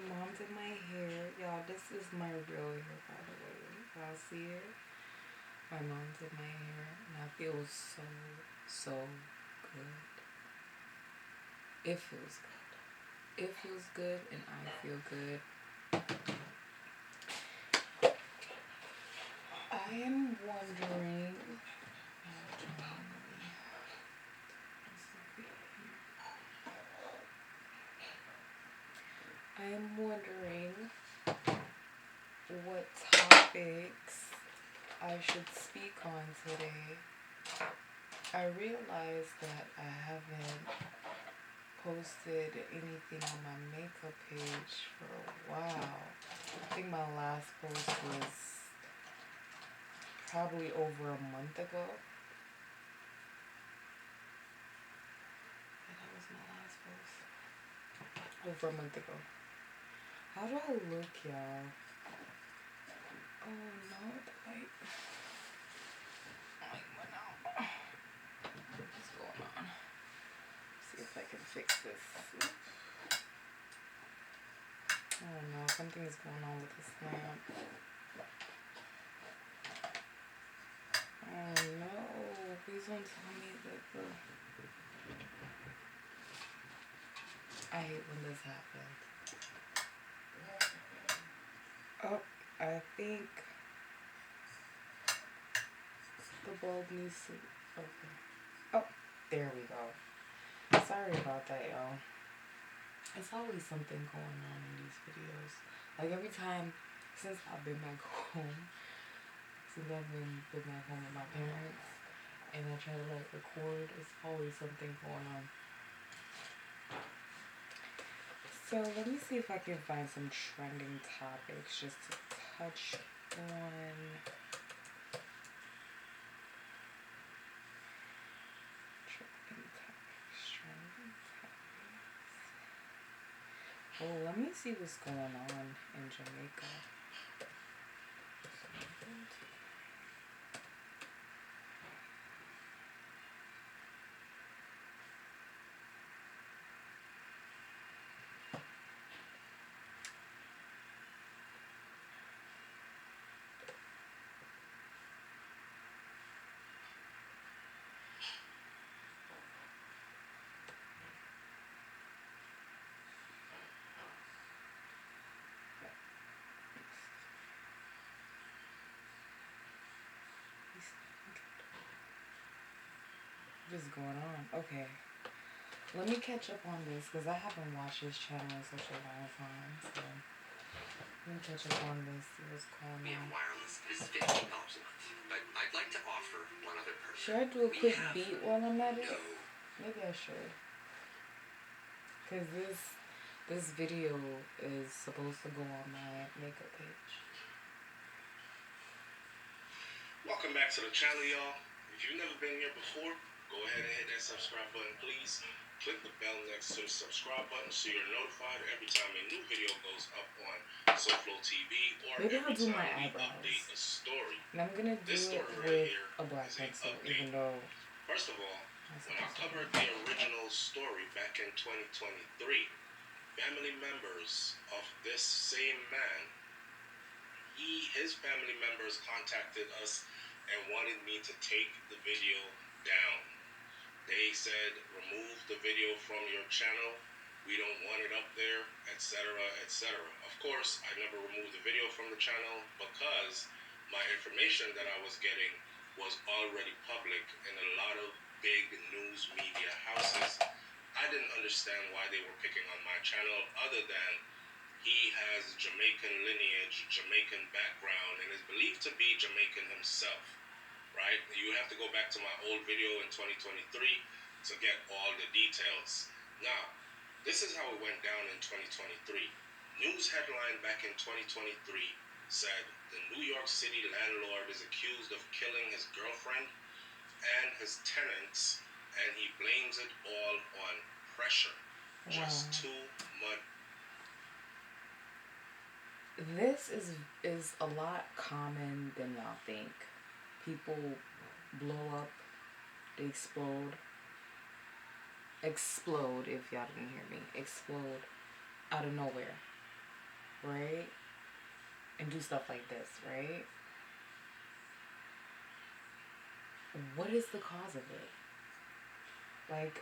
mom did my hair. Y'all, this is my real hair, by the way. Y'all see it? My mom did my hair, and I feel so, so good. It feels good. It feels good, and I feel good. I am wondering. I am wondering what topics I should speak on today. I realized that I haven't posted anything on my makeup page for a while. I think my last post was probably over a month ago. Yeah, that was my last post. Over a month ago. How do I look, y'all? Oh no, the light went out. What's going on? See if I can fix this. I don't know, something is going on with this lamp. Oh no, please don't tell me that the... I hate when this happens. Oh, I think the bulb needs to... Okay. Oh, there we go. Sorry about that, y'all. It's always something going on in these videos. Like every time since I've been back home, with my parents, and I try to like record, it's always something going on. So let me see if I can find some trending topics just to touch on. Trending topics. Oh, let me see what's going on in Jamaica. What is going on? Okay. Let me catch up on this because I haven't watched this channel in such a long time. So let me catch up on this. See what's going on. Wireless is $15 a month, but I'd like to offer one other perk. Should I do a quick beat while I'm at it? Maybe I should. Because this video is supposed to go on my makeup page. Welcome back to the channel, y'all. If you've never been here before, go ahead and hit that subscribe button, please. Click the bell next to the subscribe button so you're notified every time a new video goes up on SoFlo TV or maybe every I'll do time my we eyebrows. update a story. And I'm gonna do it with a black pencil, even though. First of all, when I covered the original story back in 2023, family members of this same man, his family members contacted us and wanted me to take the video down. They said, remove the video from your channel. We don't want it up there, etc., etc. Of course, I never removed the video from the channel because my information that I was getting was already public in a lot of big news media houses. I didn't understand why they were picking on my channel other than he has Jamaican lineage, Jamaican background, and is believed to be Jamaican himself, right? You have to go back to my old video in 2023 to get all the details. Now, this is how it went down in 2023. News headline back in 2023 said, the New York City landlord is accused of killing his girlfriend and his tenants, and he blames it all on pressure. Just too much. This is a lot common than y'all think. People blow up, they explode if y'all didn't hear me, explode out of nowhere. right? And do stuff like this, right? What is the cause of it? Like,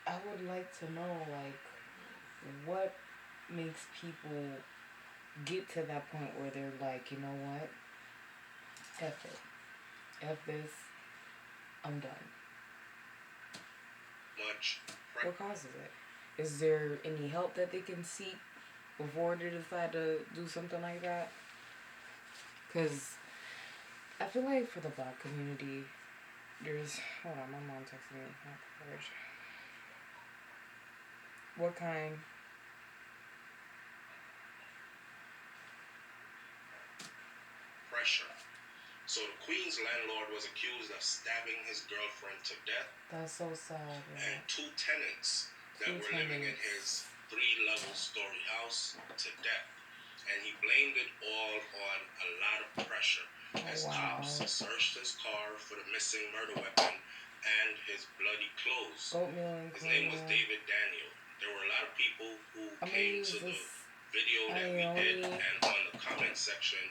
I would like to know, like, what makes people get to that point where they're like, you know what? F it. F this. I'm done. What causes it? Is there any help that they can seek before they decide to do something like that? Because I feel like for the black community, there's... Hold on, my mom texted me. What kind? Pressure. So the Queen's landlord was accused of stabbing his girlfriend to death. That's so sad. Yeah. And two tenants that were living in his 3-level story house to death. And he blamed it all on a lot of pressure. As cops searched his car for the missing murder weapon and his bloody clothes. His name was David Daniel. There were a lot of people who came to the video that we did, and on the comment section,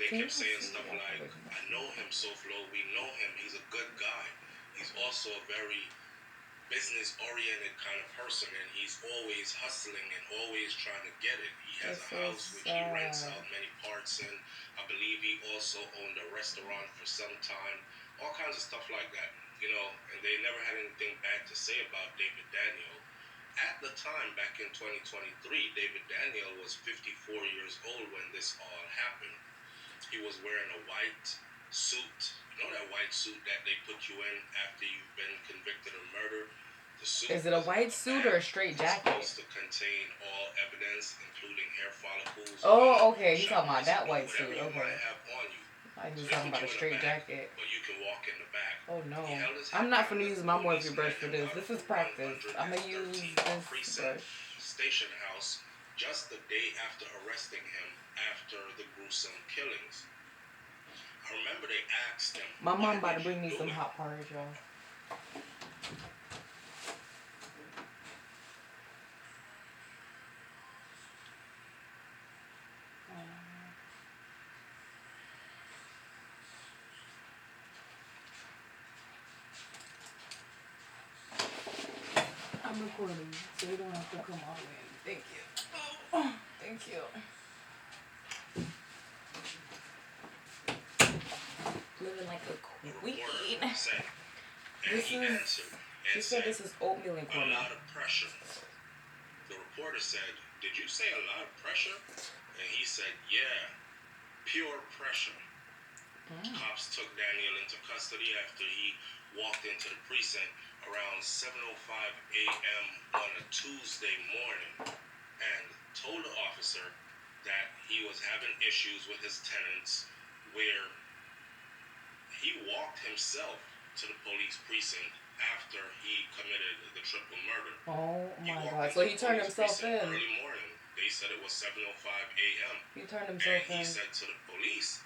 they kept saying stuff like, I know him, SoFlo, we know him, he's a good guy. He's also a very business-oriented kind of person, and he's always hustling and always trying to get it. He has a house which he rents out many parts in. I believe he also owned a restaurant for some time. All kinds of stuff like that, you know, and they never had anything bad to say about David Daniel. At the time, back in 2023, David Daniel was 54 years old when this all happened. He was wearing a white suit. You know that white suit that they put you in after you've been convicted of murder? The suit. Is it a white suit or a straight jacket? It's supposed to contain all evidence, including hair follicles. Oh, okay. You're talking about that white suit. Okay. You have on you. I was talking about a straight jacket. But you can walk in the back. Oh no. I'm not going to use my Morphe brush for this. This is practice. I'm going to use this brush. Station house just the day after arresting him after the gruesome killings. I remember they asked him. My mom about to bring me some hot porridge, y'all. I'm recording, so you don't have to come all the way in. Thank you. Oh, thank you. Living like a queen. She said this is oatmeal and corn. A lot of pressure. The reporter said, did you say a lot of pressure? And he said, yeah, pure pressure. Cops took Daniel into custody after he walked into the precinct around 7:05 a.m. on a Tuesday morning and told the officer that he was having issues with his tenants, where he walked himself to the police precinct after he committed the triple murder. Oh my God. So he turned himself in. Early morning. They said it was 7:05 a.m. He turned himself in. And he said to the police,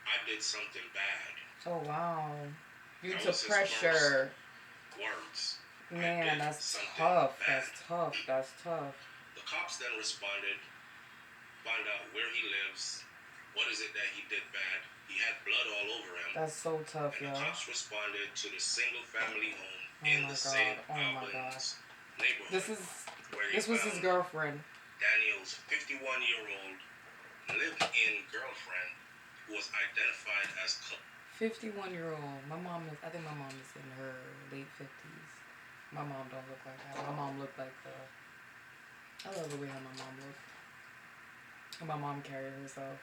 I did something bad. Oh wow. Due to pressure. Words. Man, that's tough. That's tough. That's tough. The cops then responded, find out where he lives, what is it that he did bad. He had blood all over him. That's so tough, and y'all. The cops responded to the single-family home in the St. Albans neighborhood. This was his girlfriend. Daniel's 51-year-old lived-in girlfriend, who was identified as 51-year-old. I think my mom is in her late 50s. My mom don't look like that. My mom looked like I love the way how my mom looked. And my mom carried herself.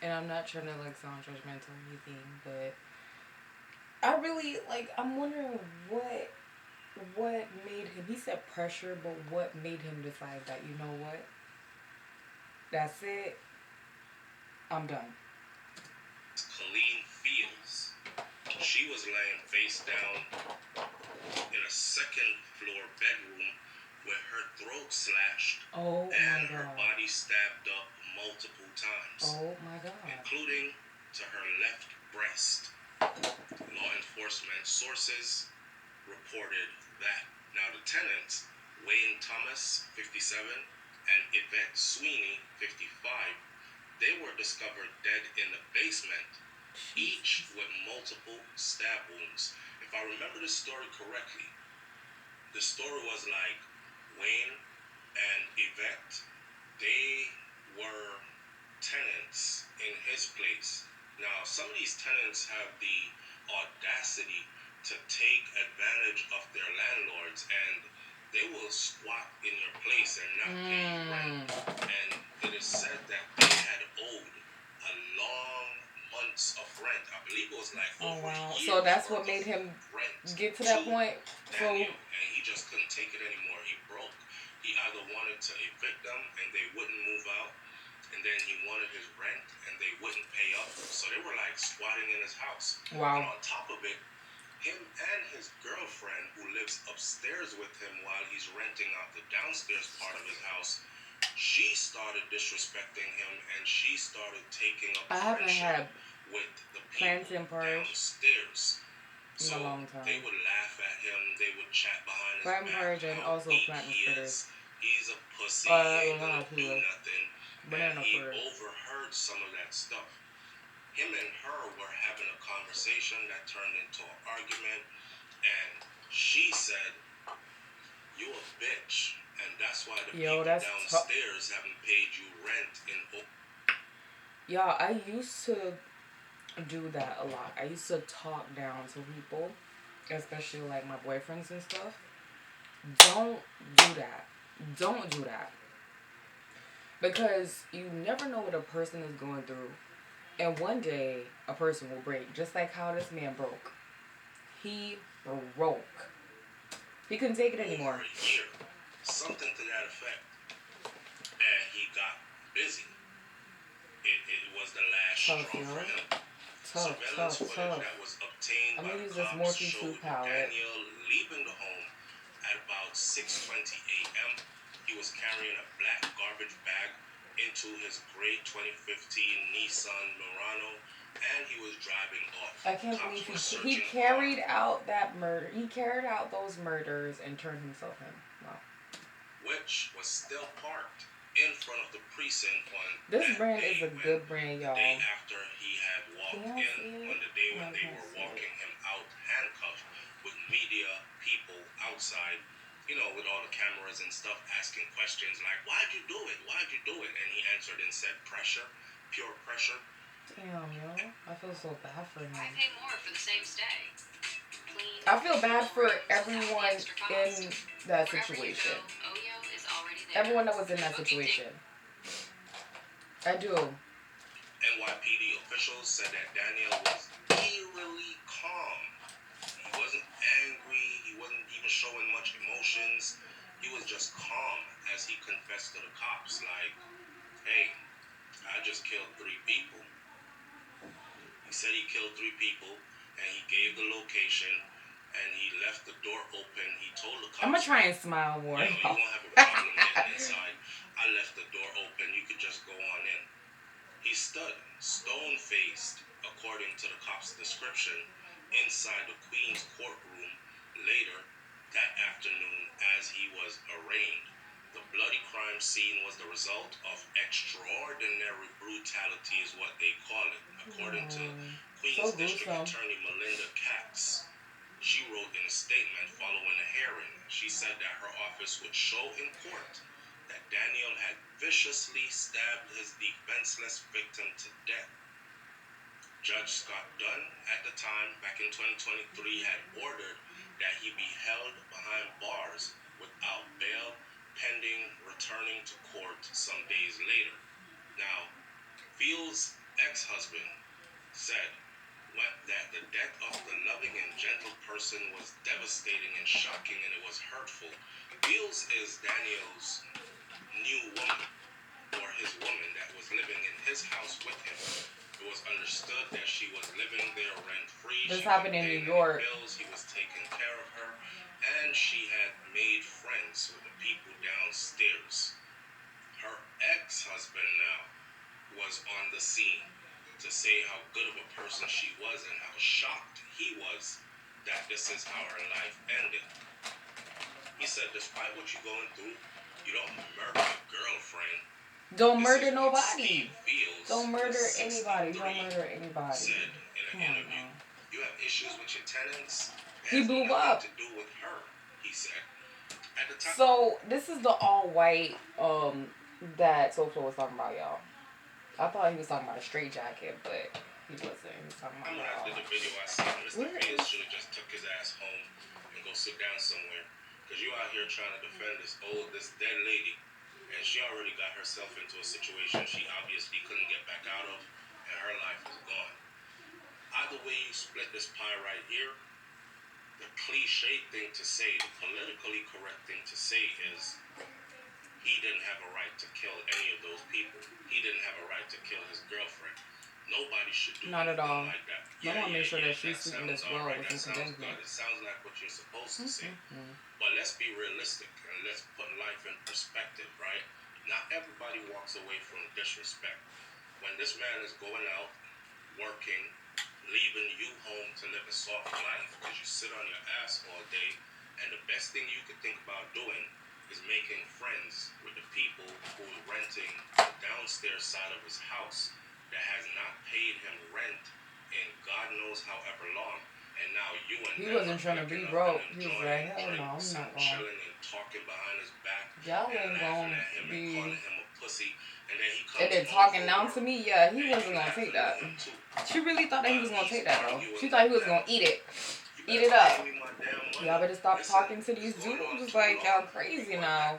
And I'm not trying to sound judgmental or anything, but I really I'm wondering what made him. He said pressure, but what made him decide that, you know what? That's it. I'm done. Colleen Fields. She was laying face down in a second-floor bedroom with her throat slashed and her body stabbed up multiple times. Oh my God. Including to her left breast. Law enforcement sources reported that. Now the tenants, Wayne Thomas, 57, and Yvette Sweeney, 55, they were discovered dead in the basement, each with multiple stab wounds. If I remember the story correctly, the story was like Wayne and Yvette, they were tenants in his place. Now, some of these tenants have the audacity to take advantage of their landlords, and they will squat in your place and not pay you rent. And it is said that they had owed a long months of rent. I believe it was like over a year. So that's what made him get to that point. Daniel, and he just couldn't take it anymore. He broke. He either wanted to evict them and they wouldn't move out, and then he wanted his rent and they wouldn't pay up. So they were like squatting in his house. Wow. And on top of it, him and his girlfriend, who lives upstairs with him while he's renting out the downstairs part of his house, she started disrespecting him and she started taking up friendship with the people downstairs. So they would laugh at him, they would chat behind his back. And also he's a pussy, he ain't gonna do nothing. And he overheard some of that stuff. Him and her were having a conversation that turned into an argument, and she said, "You a bitch, and that's why the people downstairs haven't paid you rent in." Y'all, I used to do that a lot. I used to talk down to people, especially like my boyfriends and stuff. Don't do that. Don't do that. Because you never know what a person is going through. And one day, a person will break. Just like how this man broke. He broke. He couldn't take it anymore. Over a year, something to that effect. And he got busy. It was the last straw for him. Surveillance footage that was obtained by the cops showed Daniel leaving the home at about 6:20 a.m. He was carrying a black garbage bag into his gray 2015 Nissan Murano, and he was driving off. I can't believe he carried out that murder. He carried out those murders and turned himself in. Wow. Which was still parked in front of the precinct on this brand is a good brand, y'all. The day after he had walked in, on the day when they were walking him out handcuffed with media people outside, you know, with all the cameras and stuff, asking questions like, "Why'd you do it? Why'd you do it?" And he answered and said, "Pressure, pure pressure." Damn, yo, I feel so bad for him. I pay more for the same stay. Clean, I feel bad for everyone in that situation. Everyone that was in that situation. I do. NYPD officials said that Daniel was eerily calm. He wasn't angry. He wasn't even showing much emotions. He was just calm as he confessed to the cops, like, "Hey, I just killed 3 people." He said he killed 3 people, and he gave the location, and he left the door open. He told the cops, I'm gonna try and smile more. You won't have a problem getting inside. I left the door open. You could just go on in. He stood, stone-faced, according to the cop's description, inside the Queen's courtroom later that afternoon as he was arraigned. The bloody crime scene was the result of extraordinary brutality, is what they call it, according to Queen's District Attorney Melinda Katz. She wrote in a statement following the hearing. She said that her office would show in court that Daniel had viciously stabbed his defenseless victim to death. Judge Scott Dunn, at the time, back in 2023, had ordered that he be held behind bars without bail, pending returning to court some days later. Now, Field's ex-husband said that the death of the loving and gentle person was devastating and shocking, and it was hurtful. Fields is Daniel's new woman, or his woman that was living in his house with him. It was understood that she was living there rent-free. This happened in New York. Bills, he was taking care of her, and she had made friends with the people downstairs. Her ex-husband now was on the scene to say how good of a person she was and how shocked he was that this is how her life ended. He said, "Despite what you're going through, You don't murder your girlfriend. Don't This murder is what nobody. Steve Fields, Don't murder who's anybody. 63, Don't murder anybody. said in an Come on interview. now. You have issues with your tenants. It He has blew nothing up. to do with her, he said. At the time. So this is the all white that Soulful was talking about, y'all. I thought he was talking about a straight jacket, but he wasn't. He was talking about When I did the video, I said Mr. Fields should have just took his ass home and go sit down somewhere. Because you out here trying to defend this dead lady. And she already got herself into a situation she obviously couldn't get back out of. And her life is gone. Either way you split this pie right here, the cliche thing to say, the politically correct thing to say is he didn't have a right to kill any of those people. He didn't have a right to kill his girlfriend. Nobody should do Not at all. like that. I want to make sure that she's that sweetened as sounds well alright, with that some sounds condensed good. It sounds like what you're supposed to say. But let's be realistic and let's put life in perspective, right? Not everybody walks away from disrespect. When this man is going out, working, leaving you home to live a soft life because you sit on your ass all day, and the best thing you could think about doing is making friends with the people who are renting the downstairs side of his house that has not paid him rent in God knows however long. And now you and he wasn't trying to be broke. He was like, hell no, I'm not going. chilling and talking behind his back. Y'all ain't gonna be. Calling him a pussy. And then talking down to me, yeah, he wasn't gonna take that. She really thought that he was gonna take that though. She thought he was gonna eat it. Eat it up. Y'all better stop talking to these dudes. It's like y'all crazy now.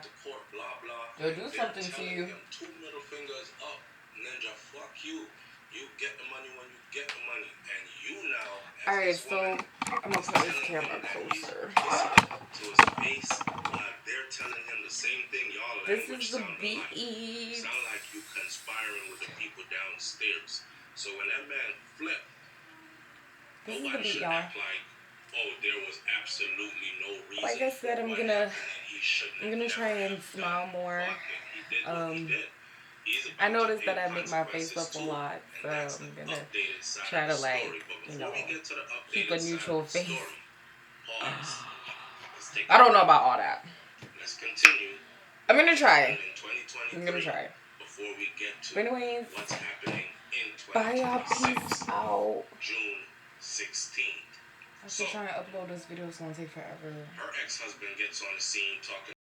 They'll do something to you. Two middle fingers up, ninja. Fuck you. You get the money when you get the money, and you now. Alright, so I'm gonna put this camera closer. To his face, they're telling him the same thing. Y'all this is the beat. Sound like you conspiring with the people downstairs. So when that man flipped, this is the beat, y'all. Oh, there was absolutely no reason. Like I said, I'm gonna try and smile more. I noticed that I make my face up a lot, so I'm gonna try to keep a neutral face. I don't know about all that. Let's continue. I'm gonna try. But anyways, what's happening in bye y'all. Peace out. June 16th. I'm still trying to upload this video. It's gonna take forever. Her ex-husband gets on the scene talking